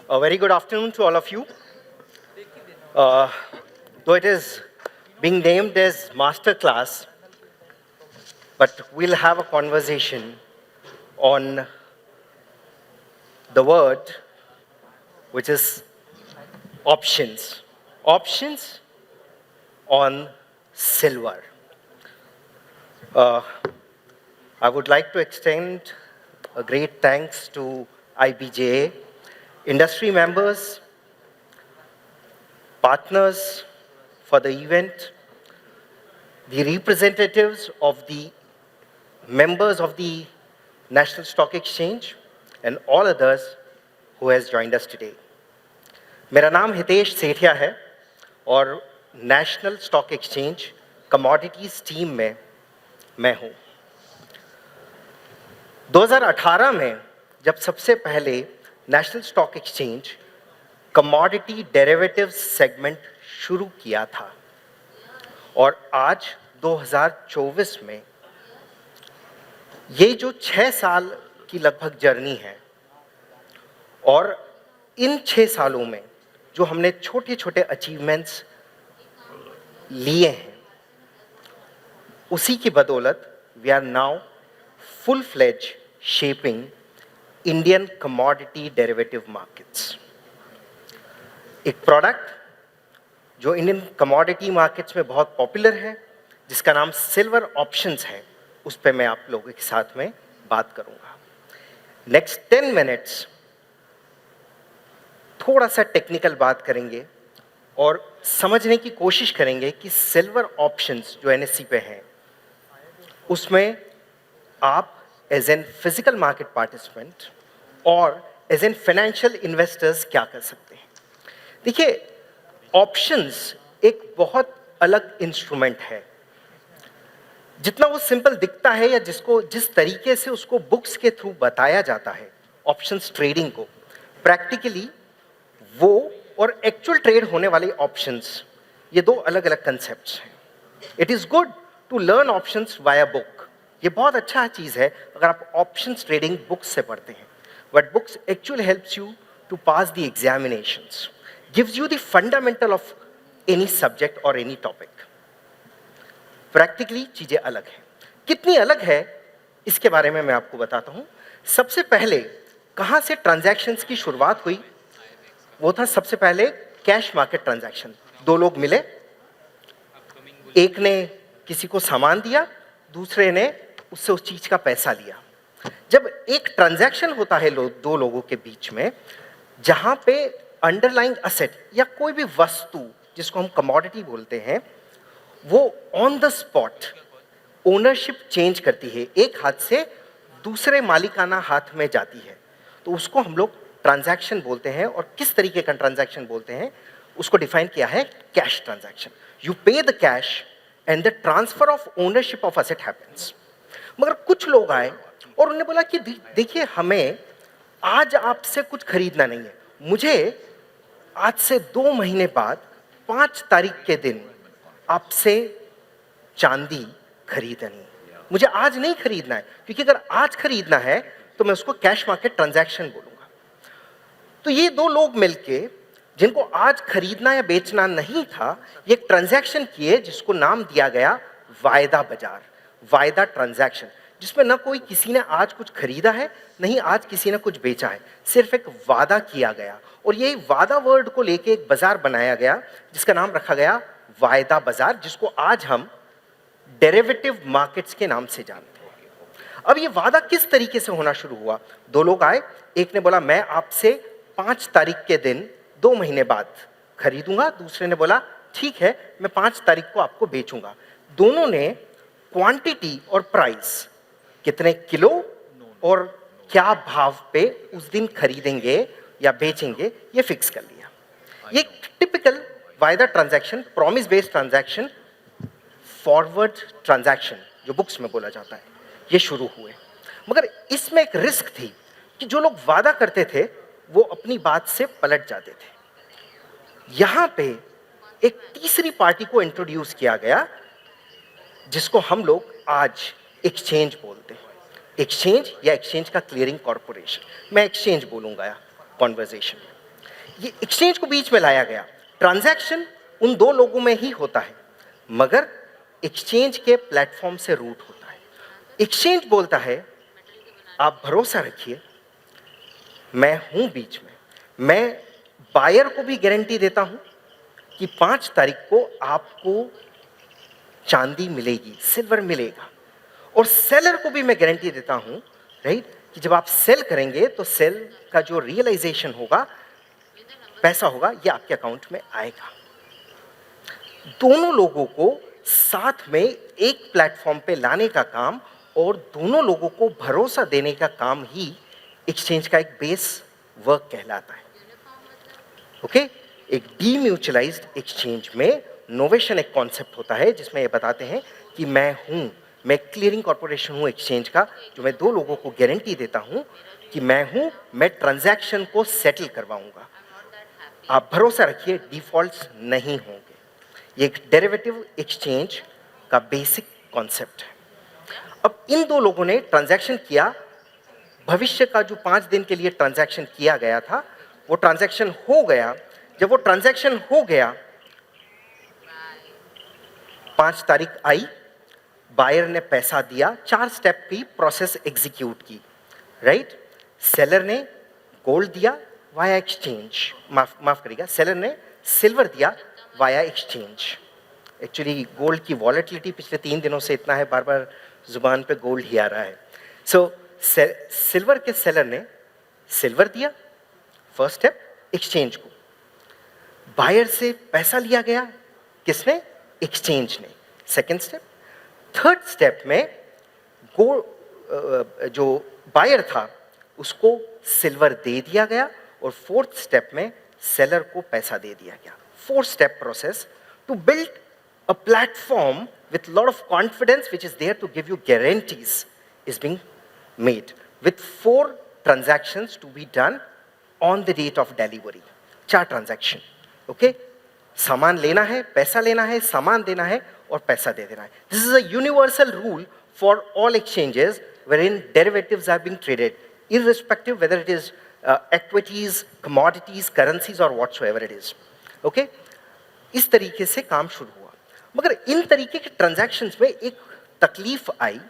A very good afternoon to all of you. Uh, though it is being named as master class, but we'll have a conversation on the word which is options. Options on silver. Uh, I would like to extend a great thanks to IBJA, industry members, partners for the event, the representatives of the members of the National Stock Exchange, and all others who has joined us today. मेरा नाम हितेश सेठिया है और national stock exchange commodities team में मैं हूं। 2018 में जब सबसे पहले national stock exchange commodity derivatives segment शुरू किया था और आज 2024 में ये जो 6 साल की लगभग जर्नी है और इन 6 सालों में जो हमने छोटे छोटे अचीवमेंट्स लिए हैं उसी की बदौलत we are now full fledge shaping Indian commodity derivative markets. एक प्रोडक्ट जो इंडियन कमोडिटी मार्केट्स में बहुत पॉपुलर है जिसका नाम सिल्वर ऑप्शंस है, उस पर मैं आप लोगों के साथ में बात करूंगा। नेक्स्ट 10 मिनट्स थोड़ा सा टेक्निकल बात करेंगे और समझने की कोशिश करेंगे कि सिल्वर ऑप्शंस जो एनएससी पे हैं उसमें आप as an physical market participant और एज एन फाइनेंशियल इन्वेस्टर्स क्या कर सकते हैं। देखिए, ऑप्शंस एक बहुत अलग इंस्ट्रूमेंट है। जितना वो सिंपल दिखता है या जिस तरीके से उसको बुक्स के थ्रू बताया जाता है ऑप्शंस ट्रेडिंग को, प्रैक्टिकली वो और एक्चुअल ट्रेड होने वाले ऑप्शंस, ये दो अलग अलग कंसेप्ट्स हैं। It is good to learn options via book. ये बहुत अच्छा चीज है अगर आप ऑप्शंस ट्रेडिंग बुक्स से पढ़ते हैं, but books actually helps you to pass the examinations, gives you the fundamental of any subject और एनी टॉपिक। प्रैक्टिकली चीजें अलग हैं। कितनी अलग है इसके बारे में मैं आपको बताता हूं। सबसे पहले कहां से ट्रांजैक्शंस की शुरुआत हुई, वो था सबसे पहले कैश मार्केट ट्रांजैक्शन। दो लोग मिले, एक ने किसी को सामान दिया, दूसरे ने उससे उस चीज का पैसा लिया। जब एक ट्रांजैक्शन होता है दो लोगों के बीच में, जहां पे अंडरलाइंग असेट या कोई भी वस्तु जिसको हम कमोडिटी बोलते हैं, वो on the spot ownership change करती है, एक हाथ से दूसरे मालिकाना हाथ में जाती है, तो उसको हम लोग ट्रांजैक्शन बोलते हैं। और किस तरीके का ट्रांजैक्शन बोलते हैं उसको डिफाइन किया है कैश ट्रांजैक्शन। यू पे the cash and the transfer of ownership of asset happens. मगर कुछ लोग आए और उन्होंने बोला कि देखिए, हमें आज आपसे कुछ खरीदना नहीं है, मुझे आज से 2 महीने बाद 5 तारीख के दिन आपसे चांदी खरीदनी है, मुझे आज नहीं खरीदना है, क्योंकि अगर आज खरीदना है तो मैं उसको कैश मार्केट ट्रांजैक्शन बोलूंगा। तो ये दो लोग मिलके जिनको आज खरीदना या बेचना नहीं था, ये एक ट्रांजैक्शन किए जिसको नाम दिया गया वायदा बाजार, वायदा ट्रांजैक्शन, जिसमें ना कोई किसी ने आज कुछ खरीदा है, नहीं आज किसी ने कुछ बेचा है, सिर्फ एक वादा किया गया। और ये वादा वर्ड को लेके एक बाजार बनाया गया जिसका नाम रखा गया वायदा बाजार, जिसको आज हम डेरिवेटिव मार्केट्स के नाम से जानते हैं। अब ये वादा किस तरीके से होना शुरू हुआ, दो लोग आए, एक ने बोला मैं आपसे 5 तारीख के दिन 2 महीने बाद खरीदूंगा, दूसरे ने बोला ठीक है मैं 5 तारीख को आपको बेचूंगा। दोनों ने क्वांटिटी और प्राइस, कितने किलो और क्या भाव पे उस दिन खरीदेंगे या बेचेंगे, ये फिक्स कर लिया। ये टिपिकल वायदा transaction, promise based transaction, forward transaction जो बुक्स में बोला जाता है, ये शुरू हुए। मगर इसमें एक रिस्क थी कि जो लोग वादा करते थे वो अपनी बात से पलट जाते थे। यहां पे एक तीसरी पार्टी को इंट्रोड्यूस किया गया जिसको हम लोग आज एक्सचेंज बोलते हैं। एक्सचेंज या एक्सचेंज का क्लियरिंग कॉर्पोरेशन, मैं एक्सचेंज बोलूंगा कॉन्वर्जेशन में। ये एक्सचेंज को बीच में लाया गया। ट्रांजैक्शन उन दो लोगों में ही होता है, मगर एक्सचेंज के प्लेटफॉर्म से रूट होता है। एक्सचेंज बोलता है आप भरोसा रखिए, मैं हूं बीच में, मैं बायर को भी गारंटी देता हूं कि 5 तारीख को आपको चांदी मिलेगी, सिल्वर मिलेगा, और सेलर को भी मैं गारंटी देता हूं, राइट, कि जब आप सेल करेंगे तो सेल का जो रियलाइजेशन होगा, पैसा होगा, ये आपके अकाउंट में आएगा। दोनों लोगों को साथ में एक प्लेटफॉर्म पे लाने का काम और दोनों लोगों को भरोसा देने का काम ही एक्सचेंज का एक बेस वर्क कहलाता है। ओके, एक डीम्यूचुअलाइज्ड एक्सचेंज में नोवेशन एक कॉन्सेप्ट होता है जिसमें ये बताते हैं कि मैं क्लियरिंग कॉर्पोरेशन हूं एक्सचेंज का, जो मैं दो लोगों को गारंटी देता हूं कि मैं ट्रांजैक्शन को सेटल करवाऊंगा, आप भरोसा रखिए डिफॉल्ट्स नहीं होंगे। ये एक डेरिवेटिव एक्सचेंज का बेसिक कॉन्सेप्ट है। अब इन दो लोगों ने ट्रांजैक्शन किया, भविष्य का जो 5 दिन के लिए ट्रांजैक्शन किया गया था वो ट्रांजैक्शन हो गया। जब वो ट्रांजैक्शन हो गया, 5 तारीख आई, बायर ने पैसा दिया, 4 स्टेप की प्रोसेस एग्जीक्यूट की, राइट। सेलर ने गोल्ड दिया वाया एक्सचेंज, माफ करिएगा, सेलर ने सिल्वर दिया वाया एक्सचेंज। एक्चुअली गोल्ड की वॉलेटिलिटी पिछले 3 दिनों से इतना है, बार बार जुबान पे गोल्ड ही आ रहा है। सो सिल्वर के सेलर ने सिल्वर दिया, फर्स्ट स्टेप एक्सचेंज को। बायर से पैसा लिया गया, किसने? एक्सचेंज ने, सेकेंड स्टेप। थर्ड स्टेप में जो बायर था उसको सिल्वर दे दिया गया, और फोर्थ स्टेप में सेलर को पैसा दे दिया गया। 4 step process to build a platform with lot of confidence which is there to give you guarantees is being made with 4 transactions to be done on the date of delivery। 4 transaction, okay. सामान लेना है, पैसा लेना है, सामान देना है और पैसा दे देना है। This is a universal rule for all exchanges wherein derivatives are being traded, irrespective whether it is equities, commodities, currencies or whatsoever it is, okay। इस तरीके से काम शुरू हुआ, मगर इन तरीके के ट्रांजैक्शंस में एक तकलीफ आई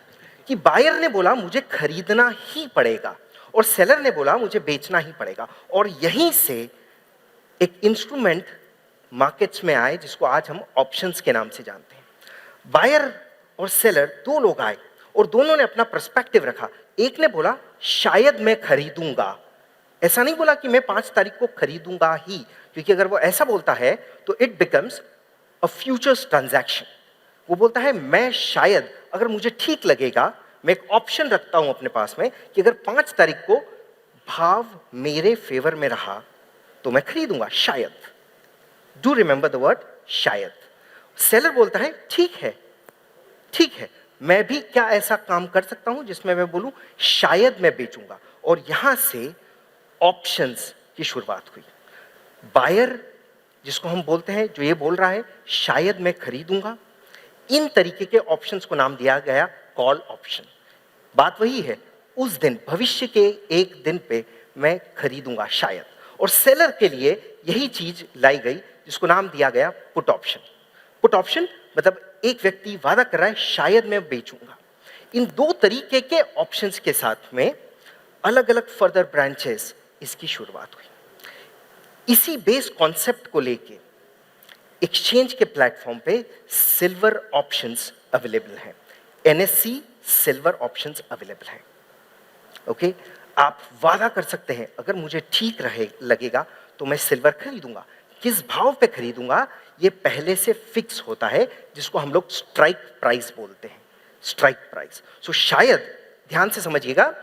कि बायर ने बोला मुझे खरीदना ही पड़ेगा और सेलर ने बोला मुझे बेचना ही पड़ेगा, और यहीं से एक इंस्ट्रूमेंट मार्केट्स में आए जिसको आज हम ऑप्शंस के नाम से जानते हैं। बायर और सेलर दो लोग आए और दोनों ने अपना पर्सपेक्टिव रखा। एक ने बोला शायद मैं खरीदूंगा, ऐसा नहीं बोला कि मैं 5 तारीख को खरीदूंगा ही, क्योंकि अगर वो ऐसा बोलता है तो it becomes a futures transaction. वो बोलता है मैं शायद, अगर मुझे ठीक लगेगा, मैं एक ऑप्शन रखता हूं अपने पास में कि अगर 5 तारीख को भाव मेरे फेवर में रहा तो मैं खरीदूंगा, शायद। डू रिमेंबर द वर्ड शायद। सेलर बोलता है ठीक है, ठीक है, मैं भी क्या ऐसा काम कर सकता हूं जिसमें मैं बोलूं शायद मैं बेचूंगा, और यहां से ऑप्शंस की शुरुआत हुई। बायर जिसको हम बोलते हैं, जो ये बोल रहा है शायद मैं खरीदूंगा, इन तरीके के ऑप्शंस को नाम दिया गया कॉल ऑप्शन। बात वही है, उस दिन भविष्य के एक दिन पे मैं खरीदूंगा शायद, और सेलर के लिए यही चीज लाई गई जिसको नाम दिया गया पुट ऑप्शन। पुट ऑप्शन मतलब एक व्यक्ति वादा कर रहा है शायद मैं बेचूंगा। इन 2 तरीके के ऑप्शंस के साथ में अलग अलग फर्दर ब्रांचेस इसकी शुरुआत हुई। इसी बेस कॉन्सेप्ट को लेके एक्सचेंज के प्लेटफॉर्म पे सिल्वर ऑप्शंस अवेलेबल हैं, एनएससी सिल्वर ऑप्शंस अवेलेबल हैं, ओके। आप वादा कर सकते हैं अगर मुझे ठीक लगेगा तो मैं सिल्वर खरीदूंगा। किस भाव पे खरीदूंगा ये पहले से फिक्स होता है, जिसको हम लोग स्ट्राइक प्राइस बोलते हैं, स्ट्राइक प्राइस। सो शायद, ध्यान से समझिएगा,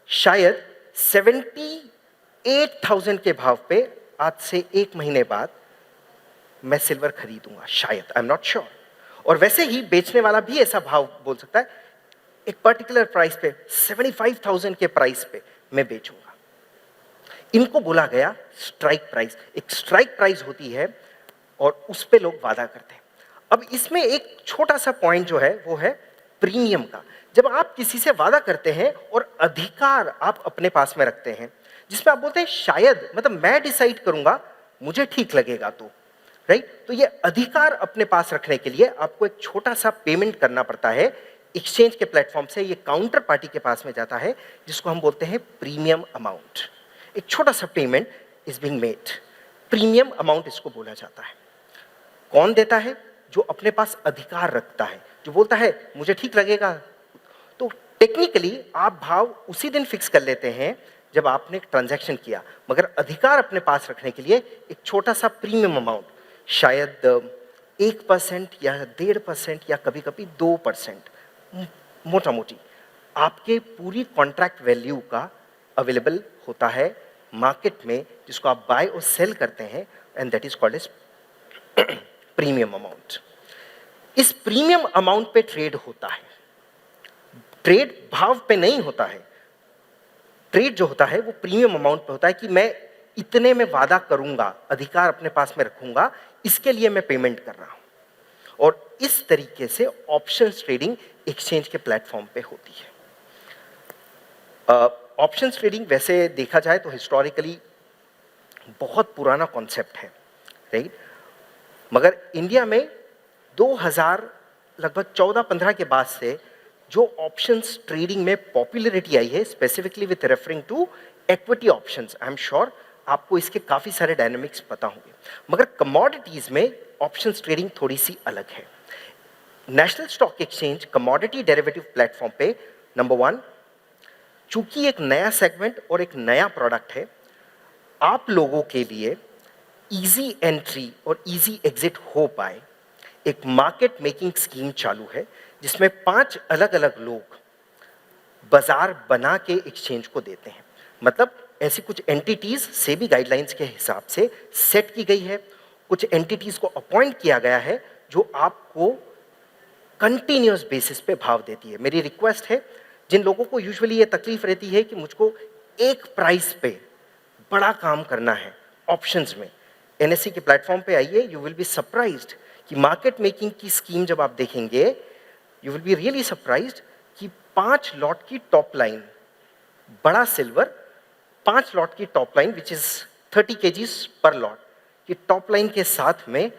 शायद 78,000 के भाव पे आज से 1 महीने बाद मैं सिल्वर खरीदूंगा, शायद, आई एम नॉट श्योर। और वैसे ही बेचने वाला भी ऐसा भाव बोल सकता है, एक पर्टिकुलर प्राइस पे 75,000 के प्राइस पे मैं बेचूंगा। इनको बोला गया स्ट्राइक प्राइस। एक स्ट्राइक प्राइस होती है और उस पे लोग वादा करते हैं। अब इसमें एक छोटा सा पॉइंट जो है वो है प्रीमियम का। जब आप किसी से वादा करते हैं और अधिकार आप अपने पास में रखते हैं, जिसमें आप बोलते हैं शायद, मतलब मैं डिसाइड करूंगा, मुझे ठीक लगेगा तो, राइट। तो ये अधिकार अपने पास रखने के लिए आपको एक छोटा सा पेमेंट करना पड़ता है एक्सचेंज के प्लेटफॉर्म से, ये काउंटर पार्टी के पास में जाता है, जिसको हम बोलते हैं प्रीमियम अमाउंट। एक छोटा सा payment is being made, premium amount इसको बोला जाता है। कौन देता है? जो अपने पास अधिकार रखता है, जो बोलता है मुझे ठीक लगेगा। तो टेक्निकली आप भाव उसी दिन फिक्स कर लेते हैं जब आपने ट्रांजैक्शन किया, मगर अधिकार अपने पास रखने के लिए एक छोटा सा प्रीमियम अमाउंट, शायद 1% या 1.5% या कभी कभी 2%, मोटा मोटी आपके पूरी कॉन्ट्रैक्ट वैल्यू का अवेलेबल होता है मार्केट में, जिसको आप बाय और सेल करते हैं, and that is called as premium amount. इस प्रीमियम अमाउंट पे ट्रेड होता है। ट्रेड भाव पे नहीं होता है, ट्रेड जो होता है वो प्रीमियम अमाउंट पे होता है कि मैं इतने में वादा करूंगा, अधिकार अपने पास में रखूंगा, इसके लिए मैं पेमेंट कर रहा हूं। और इस तरीके से ऑप्शंस ट्रेडिंग एक्सचेंज के प्लेटफॉर्म पे होती है। ऑप्शंस ट्रेडिंग वैसे देखा जाए तो हिस्टोरिकली बहुत पुराना कॉन्सेप्ट है, राइट। मगर इंडिया में 2000 लगभग 14-15 के बाद से जो ऑप्शंस ट्रेडिंग में पॉपुलैरिटी आई है, specifically with referring to equity options, I am sure आपको इसके काफी सारे डायनामिक्स पता होंगे। मगर कमोडिटीज में ऑप्शंस ट्रेडिंग थोड़ी सी अलग है। National stock exchange commodity derivative platform पे नंबर 1, चूंकि एक नया सेगमेंट और एक नया प्रोडक्ट है, आप लोगों के लिए इजी एंट्री और इजी एग्जिट हो पाए, एक मार्केट मेकिंग स्कीम चालू है, जिसमें 5 अलग अलग लोग बाजार बना के एक्सचेंज को देते हैं। मतलब ऐसी कुछ एंटिटीज सेबी गाइडलाइंस के हिसाब से सेट की गई है, कुछ एंटिटीज को अपॉइंट किया गया है जो आपको कंटिन्यूअस बेसिस पे भाव देती है। मेरी रिक्वेस्ट है, जिन लोगों को यूजुअली ये तकलीफ रहती है कि मुझको एक प्राइस पे बड़ा काम करना है ऑप्शंस में, एनएससी के प्लेटफॉर्म पे आइए, यू विल बी सरप्राइज्ड कि मार्केट मेकिंग की स्कीम जब आप देखेंगे, you will be really surprised कि 5 लॉट की टॉप लाइन, बड़ा सिल्वर 5 लॉट की top line which is 30 kgs पर लॉट की टॉप लाइन के साथ में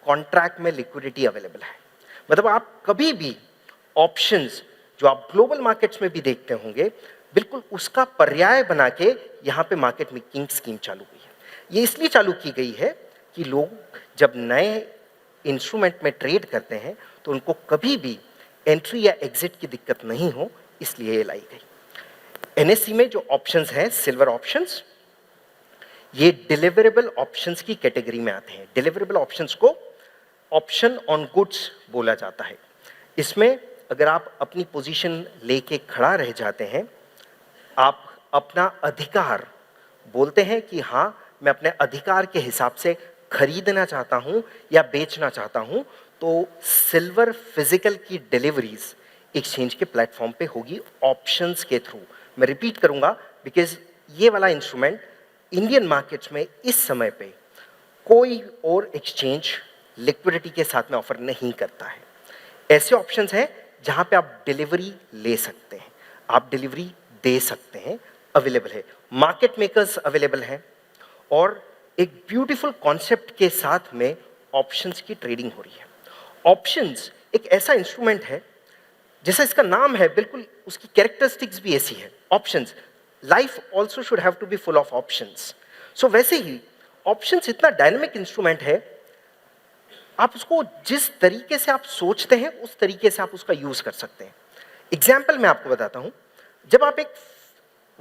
कॉन्ट्रैक्ट में लिक्विडिटी अवेलेबल है। मतलब आप कभी भी ऑप्शंस जो आप ग्लोबल मार्केट्स में भी देखते होंगे, बिल्कुल उसका पर्याय बना के यहाँ पे मार्केट मेकिंग स्कीम चालू हुई है। ये इसलिए चालू की गई है कि लोग जब नए इंस्ट्रूमेंट में ट्रेड करते हैं तो उनको कभी भी एंट्री या एग्जिट की दिक्कत नहीं हो, इसलिए ये लाई गई। एनएससी में जो ऑप्शंस हैं, सिल्वर ऑप्शंस, ये डिलीवरेबल ऑप्शंस की कैटेगरी में आते हैं। डिलीवरेबल ऑप्शंस को ऑप्शन ऑन गुड्स बोला जाता है। इसमें अगर आप अपनी पोजीशन लेके खड़ा रह जाते हैं, आप अपना अधिकार बोलते हैं कि हाँ मैं अपने अधिकार के हिसाब से खरीदना चाहता हूं या बेचना चाहता हूं, तो सिल्वर फिजिकल की डिलीवरीज एक्सचेंज के प्लेटफॉर्म पे होगी ऑप्शंस के थ्रू। मैं रिपीट करूंगा बिकॉज ये वाला इंस्ट्रूमेंट इंडियन मार्केट्स में इस समय पे कोई और एक्सचेंज लिक्विडिटी के साथ में ऑफर नहीं करता है। ऐसे ऑप्शंस हैं जहां पे आप डिलीवरी ले सकते हैं, आप डिलीवरी दे सकते हैं, अवेलेबल है, मार्केट मेकर्स अवेलेबल हैं, और एक ब्यूटीफुल कॉन्सेप्ट के साथ में ऑप्शंस की ट्रेडिंग हो रही है। ऑप्शंस एक ऐसा इंस्ट्रूमेंट है, जैसा इसका नाम है, बिल्कुल उसकी कैरेक्टरिस्टिक्स भी ऐसी है। Options, life also should have to be full of options. So वैसे ही ऑप्शंस इतना डायनेमिक इंस्ट्रूमेंट है, आप उसको जिस तरीके से आप सोचते हैं उस तरीके से आप उसका यूज कर सकते हैं। एग्जाम्पल मैं आपको बताता हूं, जब आप एक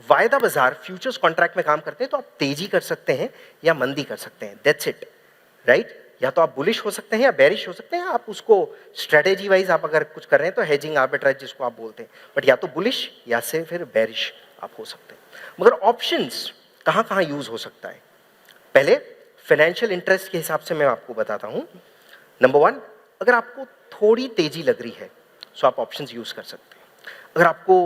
वायदा बाजार फ्यूचर्स कॉन्ट्रैक्ट में काम करते हैं तो आप तेजी कर सकते हैं या मंदी कर सकते हैं, दैट्स इट, राइट। या तो आप बुलिश हो सकते हैं या बेरिश हो सकते हैं। आप उसको स्ट्रेटेजी वाइज आप अगर कुछ कर रहे हैं तो हेजिंग आर्बिट्राज जिसको आप बोलते हैं, बट या तो बुलिश या से फिर बेरिश आप हो सकते हैं। मगर ऑप्शंस कहाँ कहाँ यूज हो सकता है, पहले फाइनेंशियल इंटरेस्ट के हिसाब से मैं आपको बताता हूँ। नंबर 1, अगर आपको थोड़ी तेजी लग रही है तो आप ऑप्शंस यूज कर सकते हैं। अगर आपको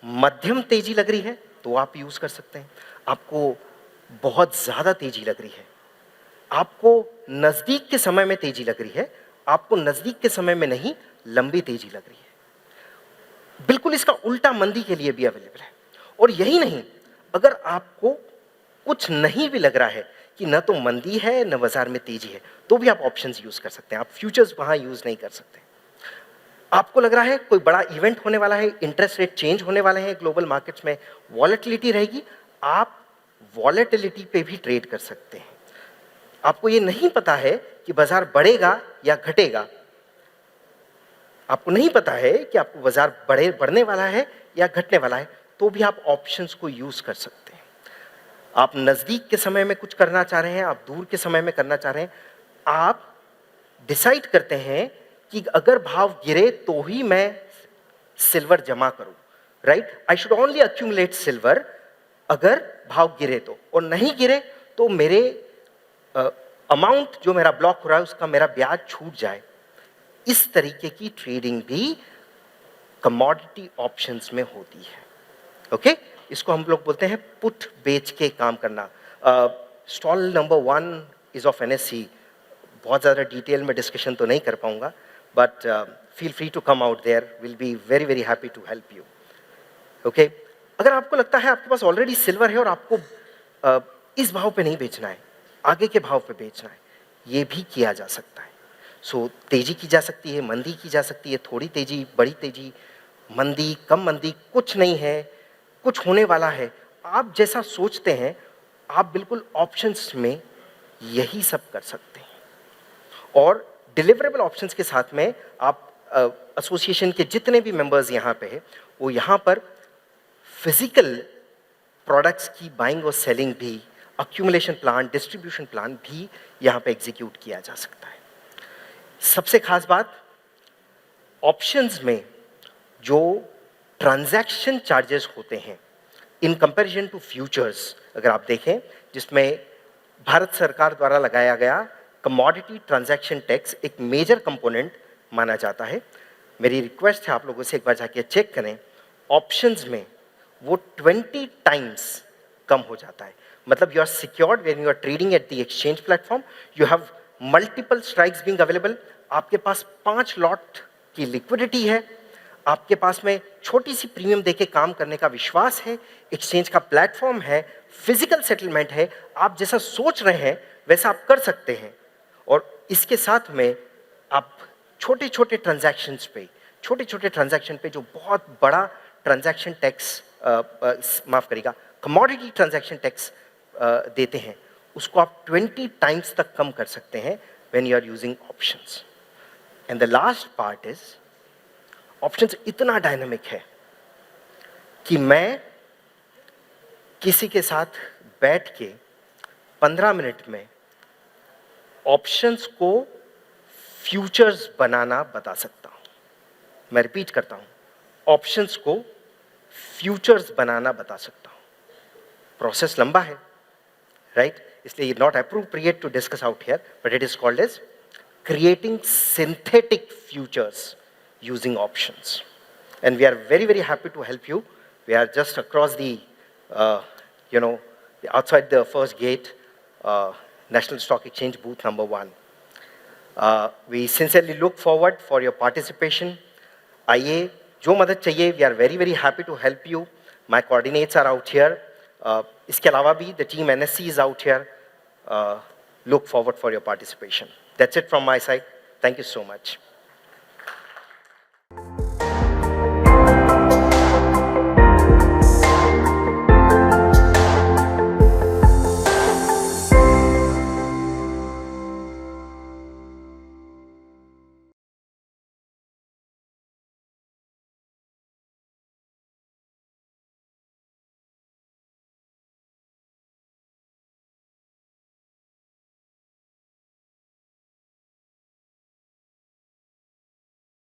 मध्यम तेजी लग रही है तो आप यूज कर सकते हैं। आपको बहुत ज्यादा तेजी लग रही है, आपको नजदीक के समय में तेजी लग रही है, आपको नजदीक के समय में नहीं लंबी तेजी लग रही है, बिल्कुल इसका उल्टा मंदी के लिए भी अवेलेबल है। और यही नहीं, अगर आपको कुछ नहीं भी लग रहा है कि न तो मंदी है न बाजार में तेजी है, तो भी आप ऑप्शंस यूज कर सकते हैं, आप फ्यूचर्स वहां यूज नहीं कर सकते। आपको लग रहा है कोई बड़ा इवेंट होने वाला है, इंटरेस्ट रेट चेंज होने वाले हैं, ग्लोबल मार्केट्स में वॉलेटिलिटी रहेगी, आप वॉलेटिलिटी पे भी ट्रेड कर सकते हैं। आपको ये नहीं पता है कि बाजार बढ़ेगा या घटेगा, आपको नहीं पता है कि आपको बाजार बढ़ने वाला है या घटने वाला है, तो भी आप ऑप्शंस को यूज कर सकते हैं। आप नजदीक के समय में कुछ करना चाह रहे हैं, आप दूर के समय में करना चाह रहे हैं, आप डिसाइड करते हैं कि अगर भाव गिरे तो ही मैं सिल्वर जमा करूं, right? I should only accumulate silver अगर भाव गिरे तो, और नहीं गिरे तो मेरे अमाउंट जो मेरा ब्लॉक हो रहा है उसका मेरा ब्याज छूट जाए। इस तरीके की ट्रेडिंग भी कमोडिटी ऑप्शंस में होती है। ओके, इसको हम लोग बोलते हैं पुट बेच के काम करना। Stall number 1 is of NSC. बहुत ज़्यादा डिटेल में डिस्कशन तो नहीं कर पाऊंगा, but feel free to come out there, will be very very happy to help you. Okay, अगर आपको लगता है आपके पास ऑलरेडी सिल्वर है और आपको इस भाव पे नहीं बेचना है, आगे के भाव पे बेचना है, ये भी किया जा सकता है। सो तेजी की जा सकती है, मंदी की जा सकती है, थोड़ी तेजी, बड़ी तेजी, मंदी, कम मंदी, कुछ नहीं है, कुछ होने वाला है, आप जैसा सोचते हैं आप बिल्कुल ऑप्शंस में यही सब कर सकते हैं। और डिलीवरेबल ऑप्शंस के साथ में आप एसोसिएशन के जितने भी मेंबर्स यहाँ पे हैं, वो यहाँ पर फिजिकल प्रोडक्ट्स की बाइंग और सेलिंग भी, अक्यूमुलेशन प्लान, डिस्ट्रीब्यूशन प्लान भी यहाँ पे एग्जीक्यूट किया जा सकता है। सबसे खास बात, ऑप्शंस में जो ट्रांजैक्शन चार्जेस होते हैं इन कंपैरिजन टू फ्यूचर्स, अगर आप देखें, जिसमें भारत सरकार द्वारा लगाया गया कमोडिटी ट्रांजैक्शन टैक्स एक मेजर कंपोनेंट माना जाता है। मेरी रिक्वेस्ट है आप लोगों से एक बार जाके चेक करें, ऑप्शंस में वो 20 टाइम्स कम हो जाता है। मतलब you are secured when you are trading at the exchange platform, you have multiple strikes being available, आपके पास 5 लॉट की लिक्विडिटी है, आपके पास में छोटी सी प्रीमियम देके काम करने का विश्वास है, एक्सचेंज का प्लेटफॉर्म है, फिजिकल सेटलमेंट है, आप जैसा सोच रहे हैं वैसा आप कर सकते हैं। और इसके साथ में आप छोटे छोटे ट्रांजैक्शन पे जो बहुत बड़ा ट्रांजैक्शन टैक्स माफ करिएगा कमोडिटी ट्रांजैक्शन टैक्स देते हैं, उसको आप 20 टाइम्स तक कम कर सकते हैं when you are using options. And the last part is, options इतना डायनामिक है कि मैं किसी के साथ बैठ के 15 मिनट में ऑप्शंस को फ्यूचर्स बनाना बता सकता हूं। मैं रिपीट करता हूं, ऑप्शंस को फ्यूचर्स बनाना बता सकता हूं। प्रोसेस लंबा है, राइट? इसलिए not appropriate to discuss out here, but it is called as creating synthetic futures using options. And we are very, very happy to help you. We are just across the, outside the first gate, National Stock Exchange booth number 1. We sincerely look forward for your participation. आइए, जो मदद चाहिए, we are very, very happy to help you. My coordinates are out here. इसके अलावा भी the team NSC is out here. Look forward for your participation. That's it from my side. Thank you so much.